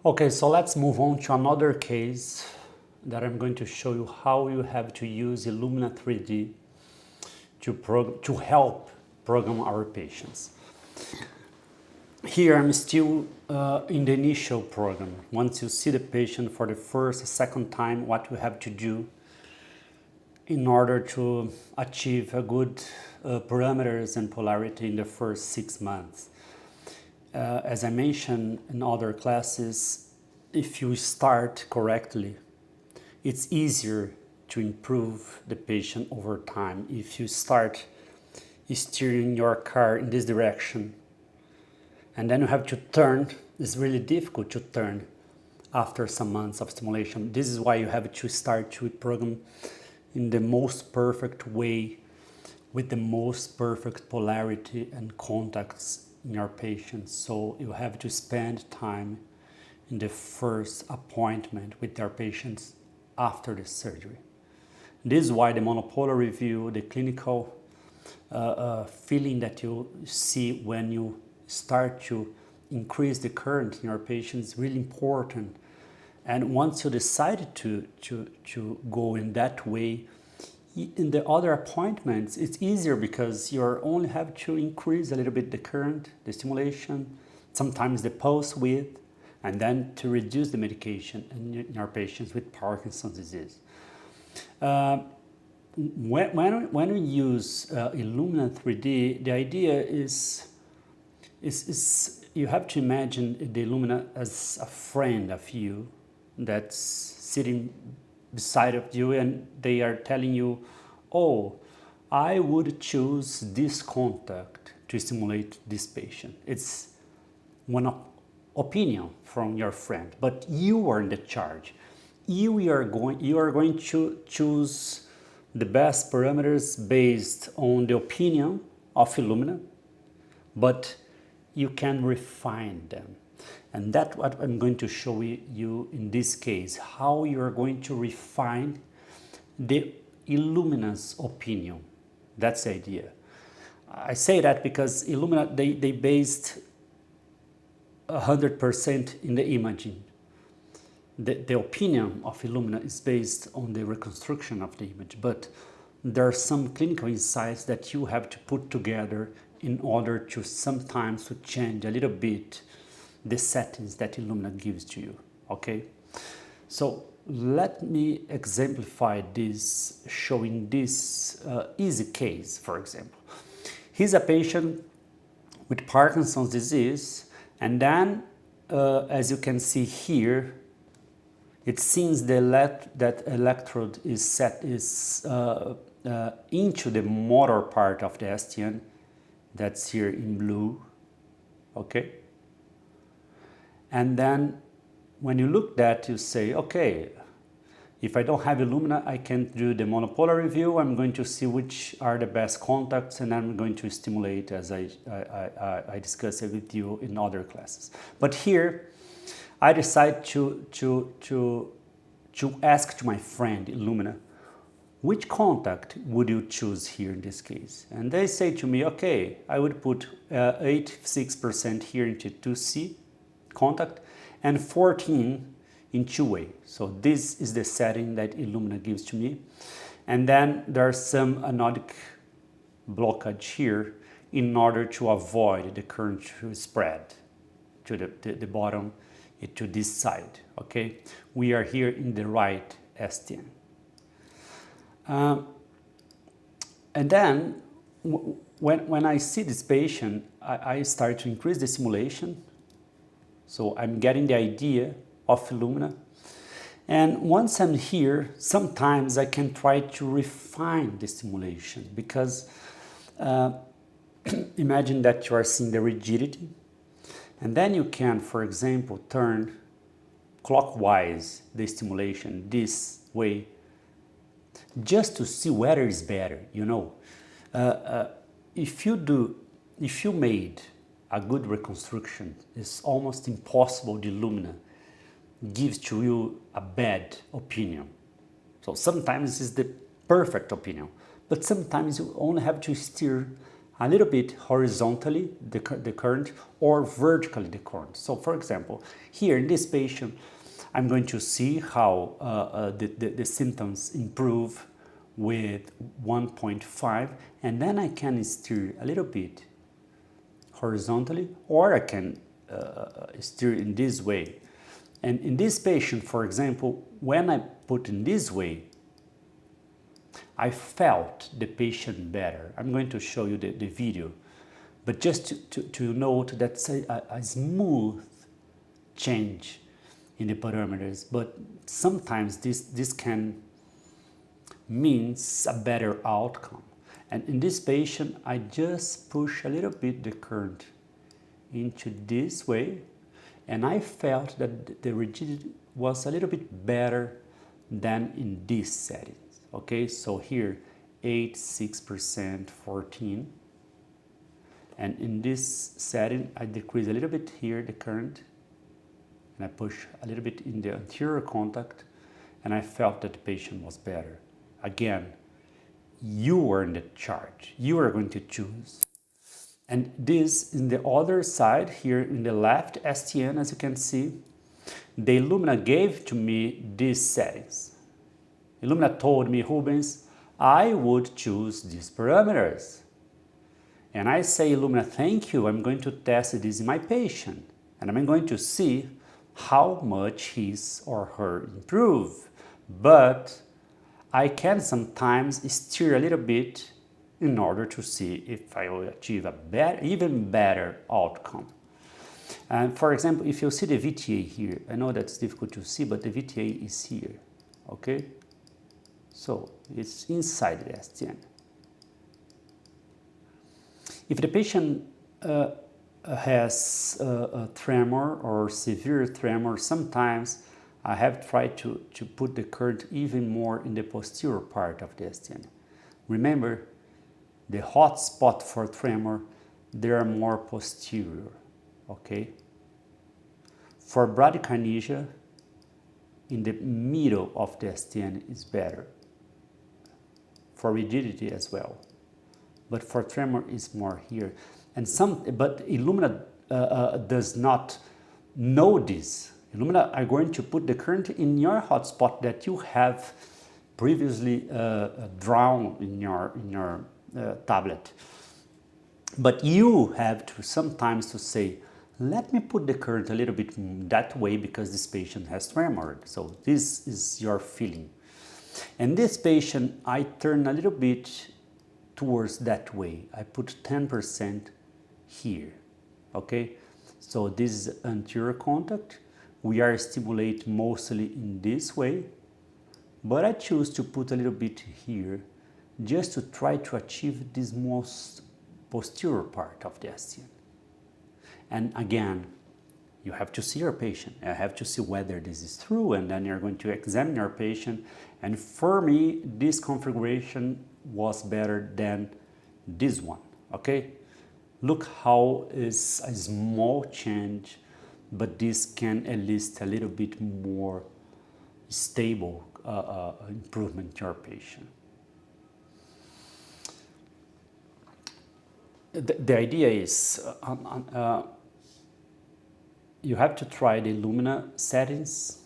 Okay, so let's move on to another case that I'm going to show you how you have to use Illumina 3D to help program our patients. Here I'm still in the initial program. Once you see the patient for the first, second time, what you have to do in order to achieve a good parameters and polarity in the first 6 months. As I mentioned in other classes, if you start correctly, it's easier to improve the patient over time. If you start steering your car in this direction and then you have to turn, it's really difficult to turn after some months of stimulation. This is why you have to start to program in the most perfect way with the most perfect polarity and contacts in your patients. So you have to spend time in the first appointment with your patients after the surgery. This is why the monopolar review, the clinical feeling that you see when you start to increase the current in your patients is really important. And once you decide to go in that way, in the other appointments, it's easier because you only have to increase a little bit the current, the stimulation, sometimes the pulse width, and then to reduce the medication in your patients with Parkinson's disease. When we use Illumina 3D, the idea is you have to imagine the Illumina as a friend of you that's sitting beside of you, and they are telling you, oh, I would choose this contact to stimulate this patient. It's one opinion from your friend, but you are in the charge. You are going to choose the best parameters based on the opinion of Illumina, but you can refine them. And that's what I'm going to show you in this case, how you're going to refine the Illumina's opinion. That's the idea. I say that because Illumina, they based 100% in the imaging. The opinion of Illumina is based on the reconstruction of the image, but there are some clinical insights that you have to put together in order to sometimes to change a little bit the settings that Illumina gives to you, okay? So let me exemplify this, showing this easy case, for example. He's a patient with Parkinson's disease, and then, as you can see here, it seems that electrode is set into the motor part of the STN, that's here in blue, okay? And then when you look at that, you say, okay, if I don't have Illumina, I can do the monopolar review. I'm going to see which are the best contacts, and I'm going to stimulate as I discussed it with you in other classes. But here, I decide to ask to my friend Illumina, which contact would you choose here in this case? And they say to me, okay, I would put 86% here into 2C contact and 14 in 2A. So this is the setting that Illumina gives to me. And then there's some anodic blockage here in order to avoid the current to spread to the bottom, to this side, okay? We are here in the right STN. And then when I see this patient, I start to increase the stimulation. So I'm getting the idea of Illumina. And once I'm here, sometimes I can try to refine the stimulation because imagine that you are seeing the rigidity. And then you can, for example, turn clockwise the stimulation this way just to see whether it's better, you know. If you made a good reconstruction, it's almost impossible the Illumina gives to you a bad opinion. So sometimes it's the perfect opinion, but sometimes you only have to steer a little bit horizontally the current or vertically the current. So for example, here in this patient, I'm going to see how the symptoms improve with 1.5, and then I can steer a little bit horizontally, or I can steer in this way. And in this patient, for example, when I put in this way, I felt the patient better. I'm going to show you the video, but just to note that's a smooth change in the parameters, but sometimes this can means a better outcome. And in this patient, I just push a little bit the current into this way, and I felt that the rigidity was a little bit better than in this setting. Okay, so here 8, 6%, 14. And in this setting, I decrease a little bit here the current, and I push a little bit in the anterior contact, and I felt that the patient was better. Again, you are in the charge. You are going to choose. And this in the other side here in the left STN, as you can see, the Illumina gave to me these settings. Illumina told me, Rubens, I would choose these parameters. And I say, Illumina, thank you. I'm going to test this in my patient. And I'm going to see how much his or her improve. But I can sometimes steer a little bit in order to see if I will achieve a even better outcome. And for example, if you see the VTA here, I know that's difficult to see, but the VTA is here, okay? So it's inside the STN. If the patient has a tremor or severe tremor, sometimes I have tried to put the current even more in the posterior part of the STN. Remember, the hot spot for tremor, they are more posterior, okay? For bradykinesia, in the middle of the STN is better. For rigidity as well. But for tremor is more here. But Illumina does not know this. Illumina are going to put the current in your hotspot that you have previously drawn in your tablet. But you have to sometimes to say, let me put the current a little bit that way because this patient has tremor. So this is your feeling. And this patient, I turn a little bit towards that way. I put 10% here, okay? So this is anterior contact. We are stimulate mostly in this way, but I choose to put a little bit here just to try to achieve this most posterior part of the STN. And again, you have to see your patient. I have to see whether this is true, and then you're going to examine your patient. And for me, this configuration was better than this one, okay? Look how is a small change, but this can at least a little bit more stable improvement to your patient. The idea is you have to try the Illumina settings,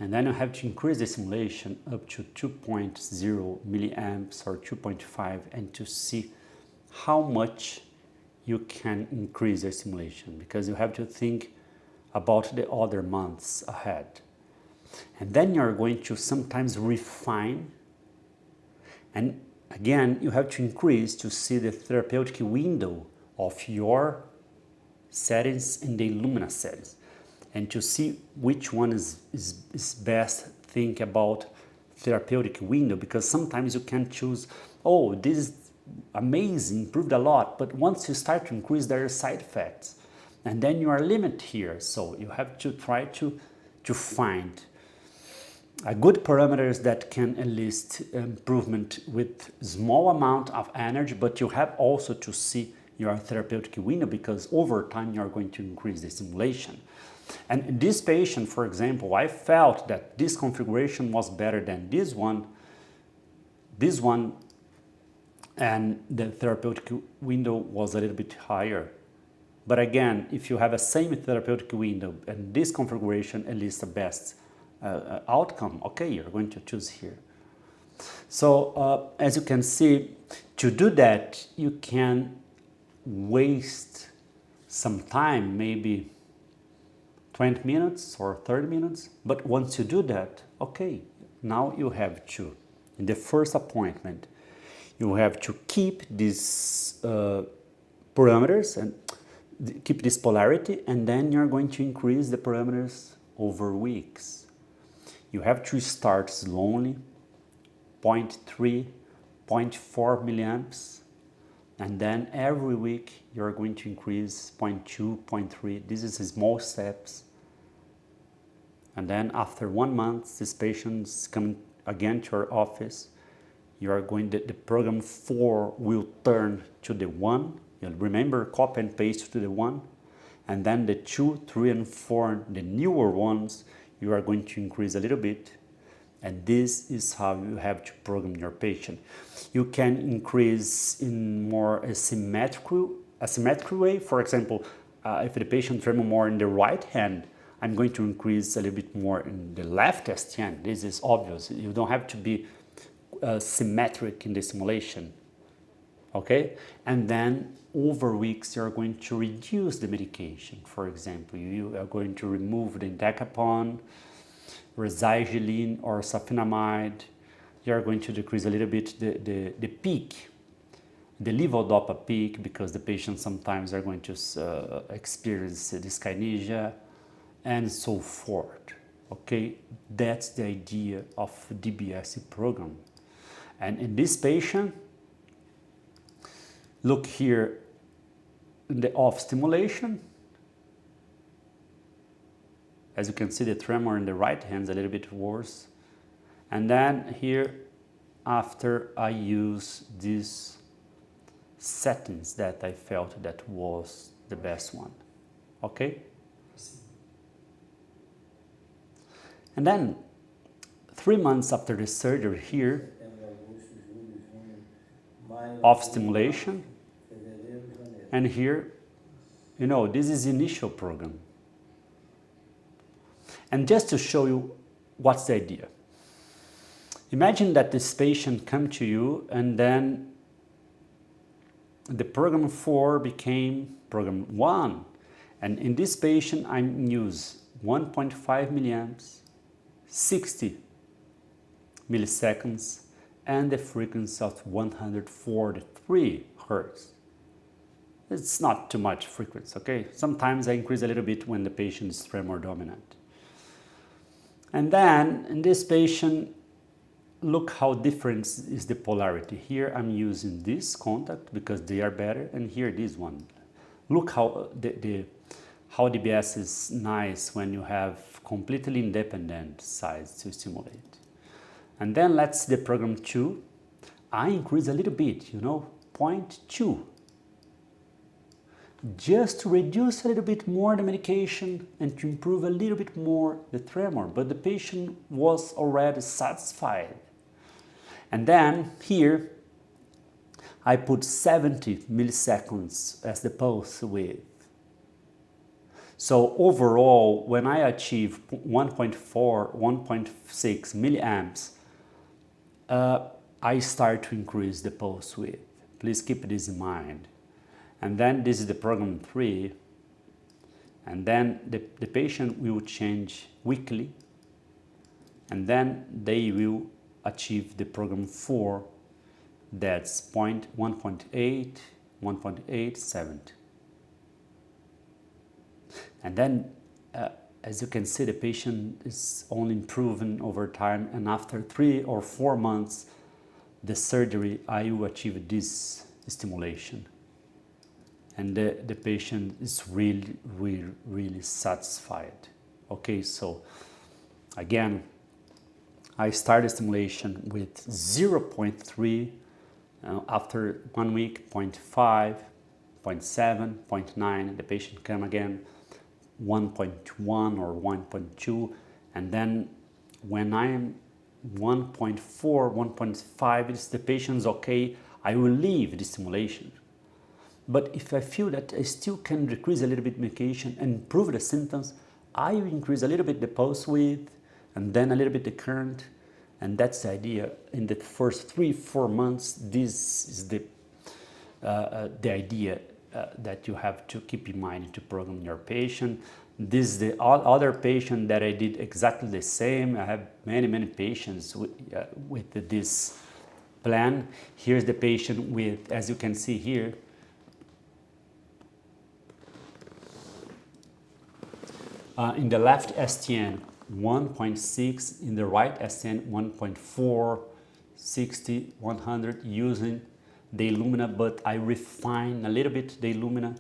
and then you have to increase the simulation up to 2.0 milliamps or 2.5 and to see how much you can increase your simulation, because you have to think about the other months ahead. And then you're going to sometimes refine, and again, you have to increase to see the therapeutic window of your settings in the Illumina settings, and to see which one is best. Think about therapeutic window, because sometimes you can choose, oh, this is amazing, improved a lot, but once you start to increase, there are side effects, and then you are limited here. So you have to try to find a good parameters that can enlist improvement with small amount of energy, but you have also to see your therapeutic window, because over time you are going to increase the simulation. And in this patient, for example, I felt that this configuration was better than this one. This one and the therapeutic window was a little bit higher. But again, if you have a same therapeutic window and this configuration, at least the best outcome, okay, you're going to choose here. So as you can see, to do that, you can waste some time, maybe 20 minutes or 30 minutes. But once you do that, okay, now you have to, in the first appointment, you have to keep these parameters and keep this polarity, and then you're going to increase the parameters over weeks. You have to start slowly, 0.3, 0.4 milliamps, and then every week you're going to increase 0.2, 0.3. This is small steps. And then after 1 month, this patient's coming again to our office. You are going to, the program 4 will turn to the 1. You'll remember, copy and paste to the 1. And then the 2, 3, and 4, the newer ones, you are going to increase a little bit. And this is how you have to program your patient. You can increase in more asymmetrical way. For example, if the patient tremors more in the right hand, I'm going to increase a little bit more in the leftist hand. This is obvious. You don't have to be symmetric in the stimulation, okay? And then over weeks, you're going to reduce the medication. For example, you are going to remove the entacapone, resigilin or sulfonamide. You are going to decrease a little bit the peak, the levodopa peak, because the patients sometimes are going to experience dyskinesia and so forth. Okay, that's the idea of DBS program. And in this patient, look here in the off stimulation. As you can see, the tremor in the right hand is a little bit worse. And then here, after I use these settings that I felt that was the best one, okay? And then 3 months after the surgery here, off stimulation, and here, you know, this is initial program. And just to show you what's the idea. Imagine that this patient come to you and then the program 4 became program 1. And in this patient, I use 1.5 milliamps, 60 milliseconds, and the frequency of 143 hertz. It's not too much frequency, okay? Sometimes I increase a little bit when the patient is tremor dominant. And then in this patient, look how different is the polarity. Here I'm using this contact because they are better, and here this one. Look how how DBS is nice when you have completely independent sides to stimulate. And then let's see the program 2. I increase a little bit, you know, 0.2. Just to reduce a little bit more the medication and to improve a little bit more the tremor, but the patient was already satisfied. And then here, I put 70 milliseconds as the pulse width. So overall, when I achieve 1.4, 1.6 milliamps, I start to increase the pulse width. Please keep this in mind. And then this is the program 3. And then the patient will change weekly. And then they will achieve the program 4. That's 1.8, 1.87. And then, as you can see, the patient is only improving over time. And after 3 or 4 months, the surgery, I will achieve this stimulation. And the patient is really, really, really satisfied. Okay, so again, I started stimulation with 0.3, after 1 week, 0.5, 0.7, 0.9, the patient come again, 1.1 or 1.2, and then when I'm 1.4, 1.5, it's the patient's okay, I will leave the stimulation. But if I feel that I still can decrease a little bit medication and improve the symptoms, I will increase a little bit the pulse width and then a little bit the current. And that's the idea. In the first 3-4 months, this is the idea that you have to keep in mind to program your patient. This is the other patient that I did exactly the same. I have many patients with this plan. Here's the patient with, as you can see here, in the left STN 1.6, in the right STN 1.4, 60, 100, using the Illumina, but I refine a little bit the Illumina.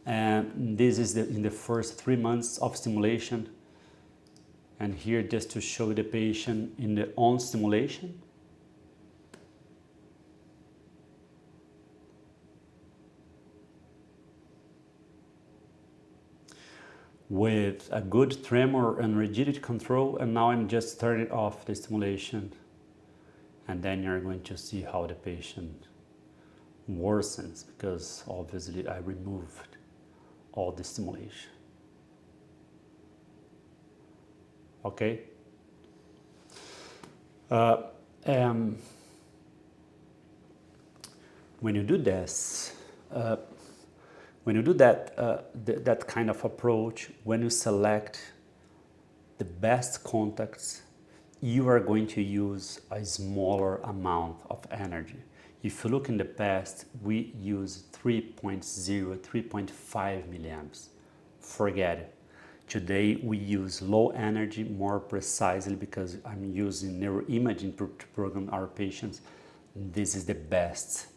And this is in the first 3 months of stimulation. And here just to show the patient in the on stimulation. With a good tremor and rigidity control, and now I'm just turning off the stimulation, and then you're going to see how the patient worsens, because obviously I removed all the stimulation. Okay? When you do this, when you do that kind of approach, when you select the best contacts, you are going to use a smaller amount of energy. If you look in the past, we use 3.0, 3.5 milliamps. Forget it. Today we use low energy more precisely because I'm using neuroimaging to program our patients. This is the best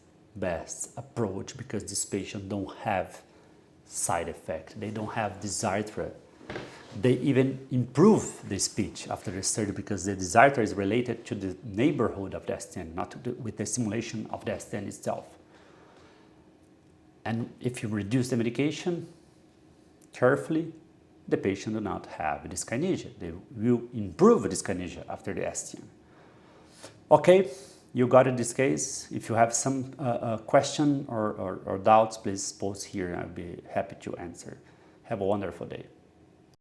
approach because these patients don't have side effect. They don't have desire threat. They even improve the speech after the surgery because the desire threat is related to the neighborhood of the STN, not with the stimulation of the STN itself. And if you reduce the medication carefully, the patient will not have dyskinesia. They will improve dyskinesia after the STN. Okay, you got it, this case. If you have some question or doubts, please post here. I'll be happy to answer. Have a wonderful day.